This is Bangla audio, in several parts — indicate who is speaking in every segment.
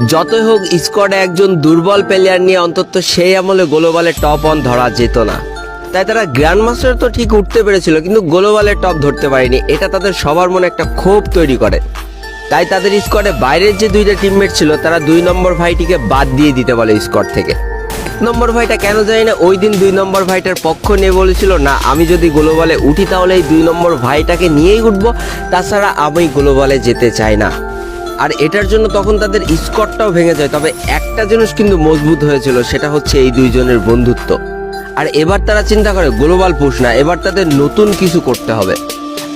Speaker 1: যতই হোক স্কোয়াডে একজন দুর্বল প্লেয়ার নিয়ে অন্তত সেই আমলে গ্লোবালে টপ 1 ধরা যেত না। তাই তারা গ্র্যান্ড মাস্টার তো ঠিক উঠতে পেরেছিল, কিন্তু গ্লোবালে টপ ধরতে পারেনি। এটা তাদের সবার মনে একটা ক্ষোভ তৈরি করে। তাই তাদের স্কোয়াডে বাইরের যে 2টা টিমমেট ছিল তারা 2 নম্বর ভাইটিকে বাদ দিয়ে দিতে বলে স্কোয়াড থেকে। নম্বর ভাইটা কেন জানি না ওই দিন 2 নম্বর ভাইটার পক্ষ নিয়ে বলেছিল, না আমি যদি গ্লোবালে উঠি তাহলে এই 2 নম্বর ভাইটাকে নিয়েই উঠবো, তাছাড়া আমি গ্লোবালে যেতে চাই না। আর এটার জন্য তখন তাদের স্কোয়াডটাও ভেঙে যায়। তবে একটা জিনিস কিন্তু মজবুত হয়েছিল, সেটা হচ্ছে এই 2 জনের বন্ধুত্ব। আর এবার তারা চিন্তা করে গ্লোবাল পুশ না, এবার তাদের নতুন কিছু করতে হবে।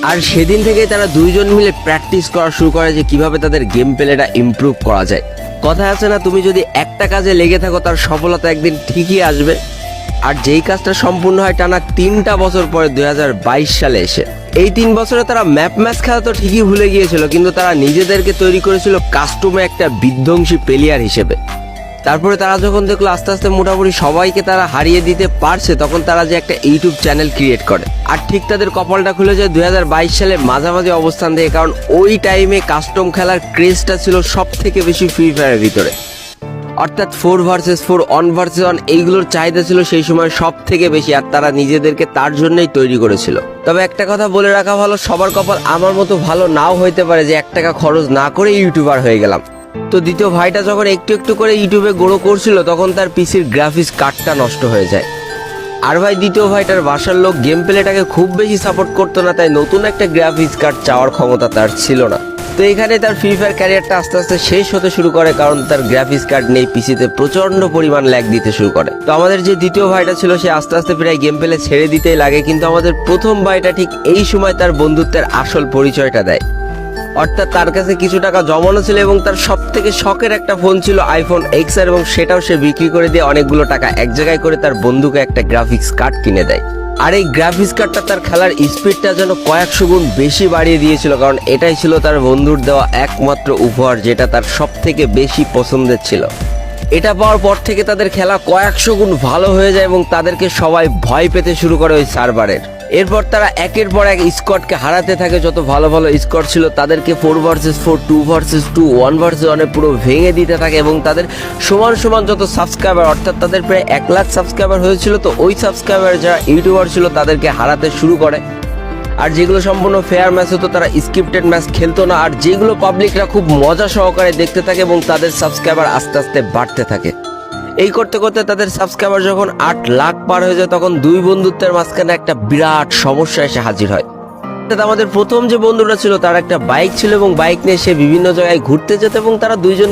Speaker 1: আর সেদিন থেকেই তারা 2 জন মিলে প্র্যাকটিস করা শুরু করে যে কিভাবে তাদের গেম প্লেটা ইমপ্রুভ করা যায়। কথা আছে না, তুমি যদি একটা কাজে লেগে থাকো তার সফলতা একদিন ঠিকই আসবে। আর যেই কাজটা সম্পূর্ণ হয় টানা 3টা বছর পরে 2022 সালে এসে। এই 3 বছরে তারা ম্যাপ ম্যাচ খেলা তো ঠিকই ভুলে গিয়েছিল, কিন্তু তারা নিজেদেরকে তৈরি করেছিল কাস্টমে একটা বিধ্বংসী প্লেয়ার হিসেবে। তারপরে তারা যখন দেখলো আস্তে আস্তে মোটামুটি সবাইকে তারা হারিয়ে দিতে পারছে, তখন তারা যে একটা ইউটিউব চ্যানেল ক্রিয়েট করে। আর ঠিক তাদের কপালটা খুলে যায় 2022 সালে মাঝামাঝি অবস্থান থেকে, কারণ ওই টাইমে কাস্টম খেলার ক্রেজটা ছিল সব থেকে বেশি ফ্রি ফায়ারের ভিতরে। অর্থাৎ 4 ভার্সেস 4, 1 ভার্সেস 1 এইগুলোর চাহিদা ছিল সেই সময় সব থেকে বেশি, আর তারা নিজেদেরকে তার জন্যই তৈরি করেছিল। তবে একটা কথা বলে রাখা ভালো, সবার কপাল আমার মতো ভালো নাও হইতে পারে যে 1 টাকা খরচ না করে ইউটিউবার হয়ে গেলাম। তো দ্বিতীয় ভাইটা যখন একটু একটু করে ইউটিউবে গ্রো করছিল তখন তার পিসির গ্রাফিক্স কার্ডটা নষ্ট হয়ে যায়। আর ভাই দ্বিতীয় ভাইটার বাসার লোক গেম প্লেটাকে খুব বেশি সাপোর্ট করতো না, তাই নতুন একটা গ্রাফিক্স কার্ড চাওয়ার ক্ষমতা তার ছিল না। তো এখানে তার ফ্রি ফায়ার ক্যারিয়ারটা আস্তে আস্তে শেষ হতে শুরু করে, কারণ তার গ্রাফিক্স কার্ড নেই, পিসিতে প্রচন্ড পরিমাণ ল্যাগ দিতে শুরু করে। তো আমাদের যে দ্বিতীয় ভাইটা ছিল সে আস্তে আস্তে প্রায় গেম প্লে ছেড়ে দিতেই লাগে, কিন্তু আমাদের প্রথম ভাইটা ঠিক এই সময় তার বন্ধুত্বের আসল পরিচয়টা দেয়। অর্থাৎ তার কাছে কিছু টাকা জমানো ছিল এবং তার সব থেকে শখের একটা ফোন ছিল আইফোন XR, এবং সেটাও সে বিক্রি করে দিয়ে অনেকগুলো টাকা এক জায়গায় করে তার বন্ধুকে একটা গ্রাফিক্স কার্ড কিনে দেয়। আর এই গ্রাফিক্স কার্ডটা তার খেলার স্পিডটা যেন কয়েকশো গুণ বেশি বাড়িয়ে দিয়েছিল, কারণ এটাই ছিল তার বন্ধুর দেওয়া একমাত্র উপহার, যেটা তার সব থেকে বেশি পছন্দের ছিল। এটা পাওয়ার পর থেকে তাদের খেলা কয়েকশো গুণ ভালো হয়ে যায় এবং তাদেরকে সবাই ভয় পেতে শুরু করে ওই সার্ভারের। এরপর তারা একের পর এক স্কোয়াডকে হারাতে থাকে। যত ভালো ভালো স্কোয়াড ছিল তাদেরকে 4 ভার্সেস 4, 2 ভার্সেস 2, 1 ভার্সেস 1 পুরো ভেঙে দিতে থাকে, এবং তাদের সমান সমান যত সাবস্ক্রাইবার, অর্থাৎ তাদের প্রায় 1 লাখ সাবস্ক্রাইবার হয়েছিল, তো ওই সাবস্ক্রাইবার যারা ইউটিউবার ছিল তাদেরকে হারাতে শুরু করে। আর যেগুলো সম্পূর্ণ ফেয়ার ম্যাচ হতো তারা স্ক্রিপ্টেড ম্যাচ খেলতো না, আর যেগুলো পাবলিকরা খুব মজা সহকারে দেখতে থাকে এবং তাদের সাবস্ক্রাইবার আস্তে আস্তে বাড়তে থাকে। এই করতে করতে তাদের সাবস্ক্রাইবার যখন 8 লাখ পার হয়ে যায় তখন 2 বন্ধুত্বের মাঝখানে একটা বিরাট সমস্যা এসে হাজির হয়। আমাদের প্রথম যে বন্ধুটা ছিল তার একটা বাইক ছিল এবং বাইক নিয়ে সে বিভিন্ন জায়গায় ঘুরতে যেত, এবং তারা 2 জন